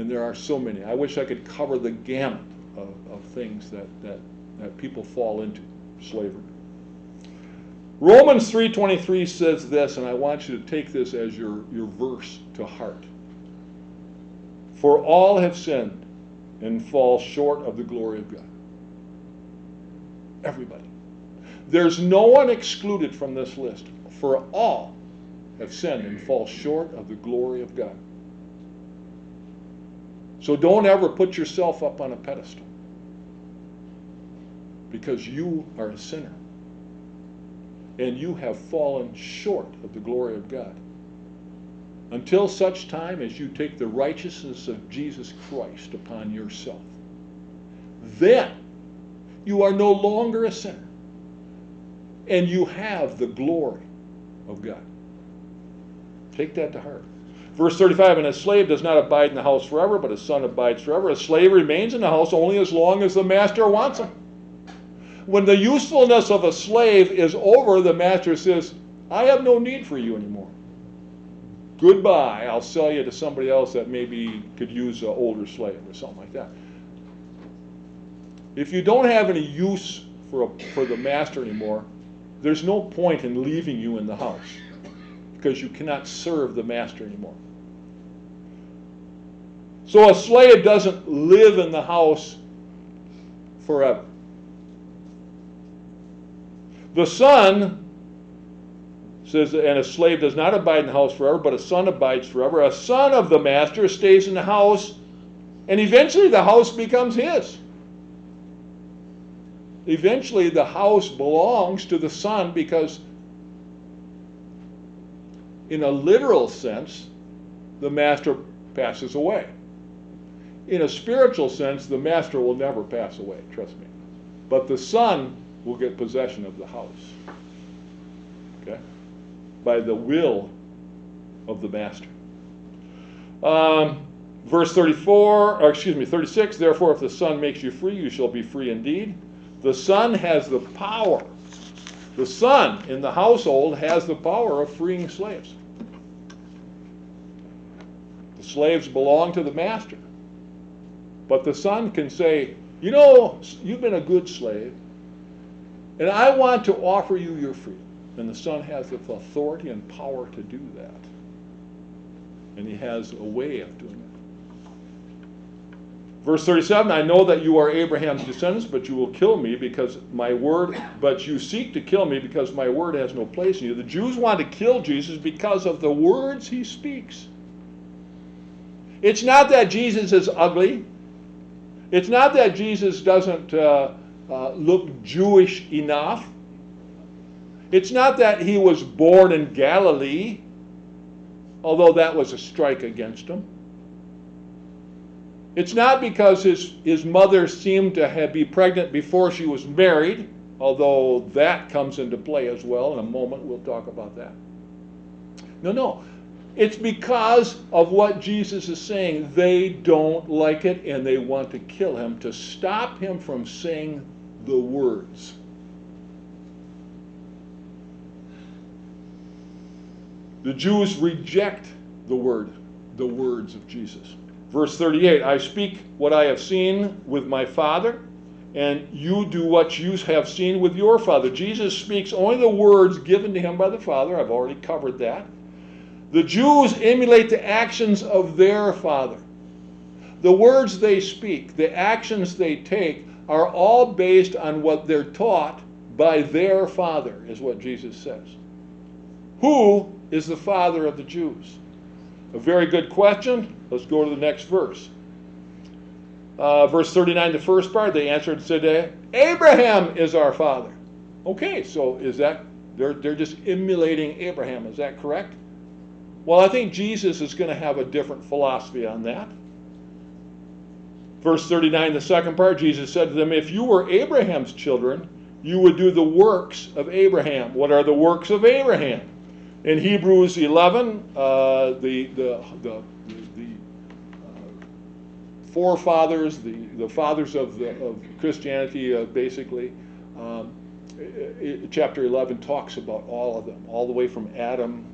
And there are so many. I wish I could cover the gamut of things that people fall into, slavery. Romans 3:23 says this, and I want you to take this as your verse to heart. For all have sinned and fall short of the glory of God. Everybody. There's no one excluded from this list. For all have sinned and fall short of the glory of God. So don't ever put yourself up on a pedestal, because you are a sinner and you have fallen short of the glory of God. Until such time as you take the righteousness of Jesus Christ upon yourself, then you are no longer a sinner and you have the glory of God. Take that to heart. Verse 35, and a slave does not abide in the house forever, but a son abides forever. A slave remains in the house only as long as the master wants him. When the usefulness of a slave is over, the master says, I have no need for you anymore. Goodbye, I'll sell you to somebody else that maybe could use an older slave or something like that. If you don't have any use for the master anymore, there's no point in leaving you in the house, because you cannot serve the master anymore. So a slave doesn't live in the house forever. The son says, and a slave does not abide in the house forever, but a son abides forever. A son of the master stays in the house, and eventually the house becomes his. Eventually the house belongs to the son, because in a literal sense, the master passes away. In a spiritual sense, the master will never pass away, trust me. But the son will get possession of the house. Okay? By the will of the master. Verse 36, therefore if the son makes you free, you shall be free indeed. The son has the power. The son in the household has the power of freeing slaves. The slaves belong to the master. But the son can say, you know, you've been a good slave, and I want to offer you your freedom. And the son has the authority and power to do that. And he has a way of doing it. Verse 37, I know that you are Abraham's descendants, but you will kill me because my word, but you seek to kill me because my word has no place in you. The Jews want to kill Jesus because of the words he speaks. It's not that Jesus is ugly. It's not that Jesus doesn't look Jewish enough. It's not that he was born in Galilee, although that was a strike against him. It's not because his mother seemed to be pregnant before she was married, although that comes into play as well. In a moment, we'll talk about that. No. It's because of what Jesus is saying. They don't like it, and they want to kill him to stop him from saying the words. The Jews reject the words of Jesus. Verse 38, I speak what I have seen with my Father, and you do what you have seen with your father. Jesus speaks only the words given to him by the Father. I've already covered that. The Jews emulate the actions of their father. The words they speak, the actions they take, are all based on what they're taught by their father, is what Jesus says. Who is the father of the Jews? A very good question. Let's go to the next verse. Verse 39, the first part, they answered and said, Abraham is our father. Okay, so is that, they're just emulating Abraham, is that correct? Well, I think Jesus is going to have a different philosophy on that. Verse 39, the second part, Jesus said to them, if you were Abraham's children, you would do the works of Abraham. What are the works of Abraham? In Hebrews 11, the forefathers, the fathers of Christianity, basically, chapter 11 talks about all of them, all the way from Adam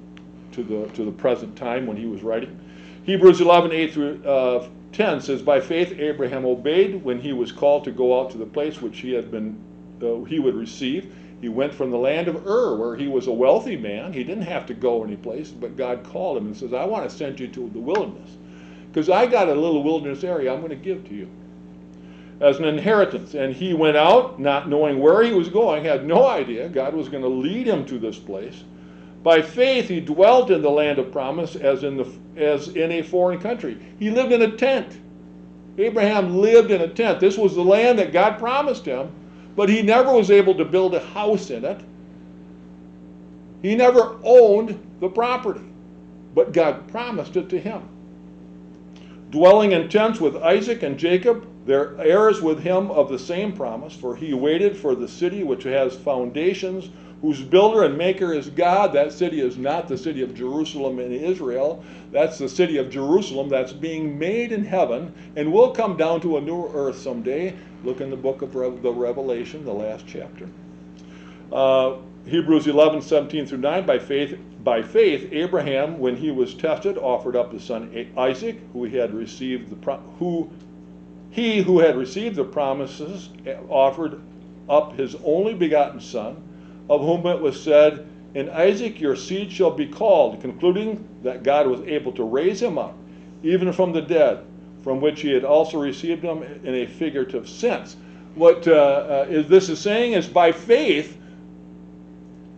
to the present time when he was writing. Hebrews 11, 8 through 10 says, by faith Abraham obeyed when he was called to go out to the place which he would receive. He went from the land of Ur, where he was a wealthy man. He didn't have to go any place, but God called him and says, I want to send you to the wilderness, because I got a little wilderness area I'm going to give to you as an inheritance. And he went out, not knowing where he was going, had no idea God was going to lead him to this place. By faith he dwelt in the land of promise as in a foreign country. He lived in a tent. Abraham lived in a tent. This was the land that God promised him, but he never was able to build a house in it. He never owned the property, but God promised it to him. Dwelling in tents with Isaac and Jacob, their heirs with him of the same promise, for he waited for the city which has foundations, whose builder and maker is God. That city is not the city of Jerusalem in Israel. That's the city of Jerusalem that's being made in heaven and will come down to a new earth someday. Look in the book of the Revelation, the last chapter. Hebrews 11, 17 through 9, by faith, Abraham, when he was tested, offered up his son Isaac, who had received the promises, offered up his only begotten son, of whom it was said, in Isaac your seed shall be called, concluding that God was able to raise him up, even from the dead, from which he had also received him in a figurative sense. What this is saying is, by faith,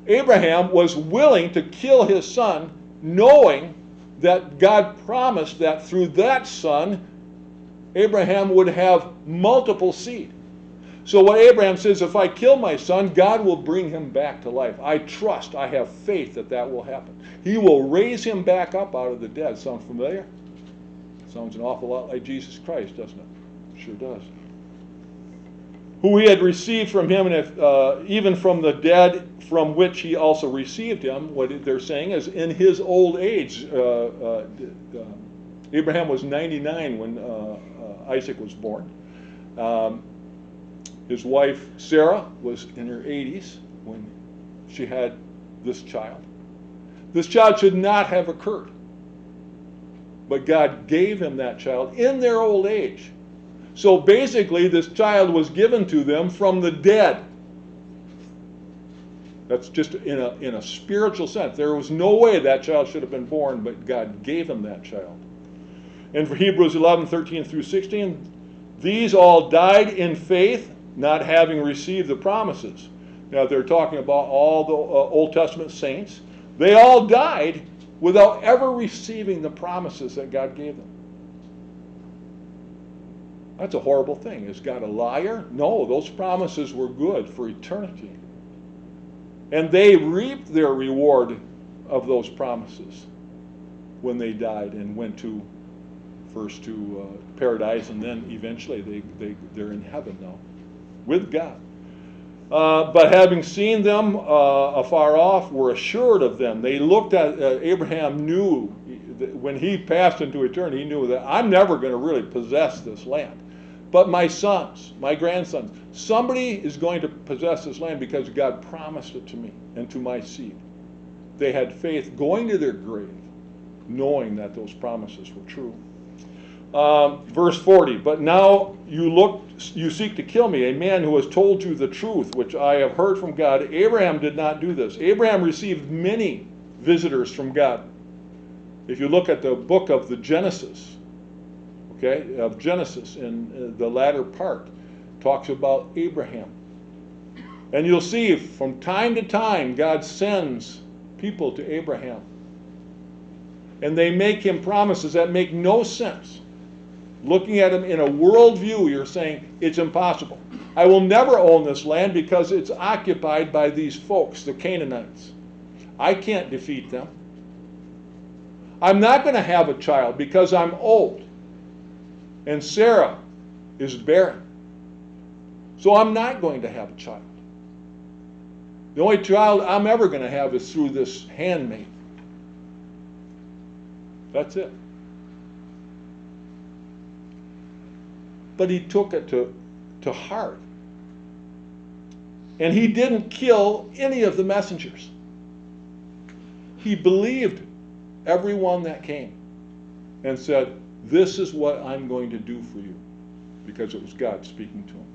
Abraham was willing to kill his son, knowing that God promised that through that son, Abraham would have multiple seed. So what Abraham says, if I kill my son, God will bring him back to life. I trust, I have faith that that will happen. He will raise him back up out of the dead. Sound familiar? Sounds an awful lot like Jesus Christ, doesn't it? Sure does. Who he had received from him, and even from the dead, from which he also received him. What they're saying is, in his old age, Abraham was 99 when Isaac was born. His wife, Sarah, was in her 80s when she had this child. This child should not have occurred. But God gave him that child in their old age. So basically, this child was given to them from the dead. That's just in a spiritual sense. There was no way that child should have been born, but God gave him that child. And for Hebrews 11, 13 through 16, these all died in faith, not having received the promises. Now they're talking about all the Old Testament saints. They all died without ever receiving the promises that God gave them. That's a horrible thing. Is God a liar? No, those promises were good for eternity. And they reaped their reward of those promises when they died and went first to paradise, and then eventually they're in heaven now with God. But having seen them afar off, were assured of them. They looked at, Abraham knew, when he passed into eternity, he knew that I'm never going to really possess this land. But my sons, my grandsons, somebody is going to possess this land because God promised it to me and to my seed. They had faith going to their grave, knowing that those promises were true. Verse 40, but now you seek to kill me, a man who has told you the truth, which I have heard from God. Abraham did not do this. Abraham received many visitors from God. If you look at the book of the Genesis, of Genesis, in the latter part, talks about Abraham. And you'll see from time to time, God sends people to Abraham. And they make him promises that make no sense. Looking at him in a worldview, you're saying, it's impossible. I will never own this land because it's occupied by these folks, the Canaanites. I can't defeat them. I'm not going to have a child because I'm old. And Sarah is barren. So I'm not going to have a child. The only child I'm ever going to have is through this handmaid. That's it. But he took it to heart. And he didn't kill any of the messengers. He believed everyone that came and said, This is what I'm going to do for you, because it was God speaking to him.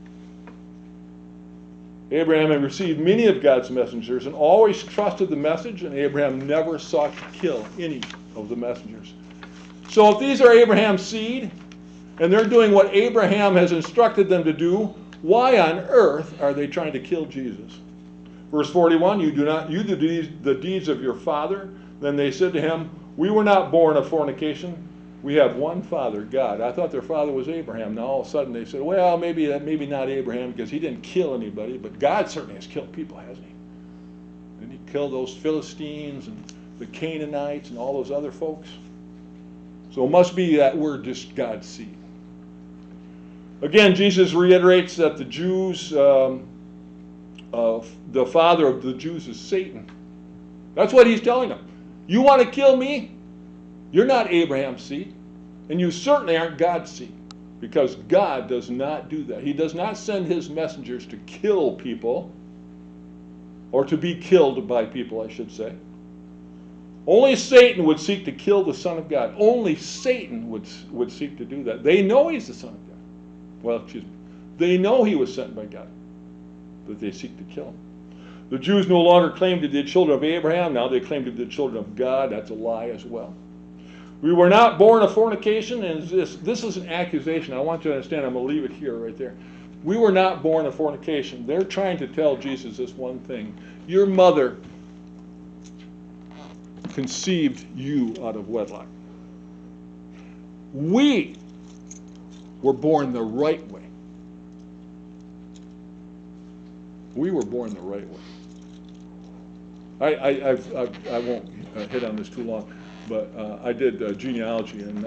Abraham had received many of God's messengers and always trusted the message, and Abraham never sought to kill any of the messengers. So if these are Abraham's seed, and they're doing what Abraham has instructed them to do, why on earth are they trying to kill Jesus? Verse 41, you do the deeds of your father. Then they said to him, we were not born of fornication. We have one father, God. I thought their father was Abraham. Now all of a sudden they said, well, maybe not Abraham, because he didn't kill anybody, but God certainly has killed people, hasn't he? Didn't he kill those Philistines and the Canaanites and all those other folks? So it must be that we're just God's seed. Again, Jesus reiterates that the Jews, the father of the Jews is Satan. That's what he's telling them. You want to kill me? You're not Abraham's seed, and you certainly aren't God's seed, because God does not do that. He does not send his messengers to kill people, or to be killed by people, I should say. Only Satan would seek to kill the Son of God. Only Satan would seek to do that. They know he's the Son of God. Well, they know he was sent by God, but they seek to kill him. The Jews no longer claim to be the children of Abraham. Now they claim to be the children of God. That's a lie as well. We were not born of fornication, and this is an accusation. I want you to understand. I'm going to leave it here, right there. We were not born of fornication. They're trying to tell Jesus this one thing. Your mother conceived you out of wedlock. We were born the right way. We were born the right way. I won't hit on this too long, but I did genealogy, and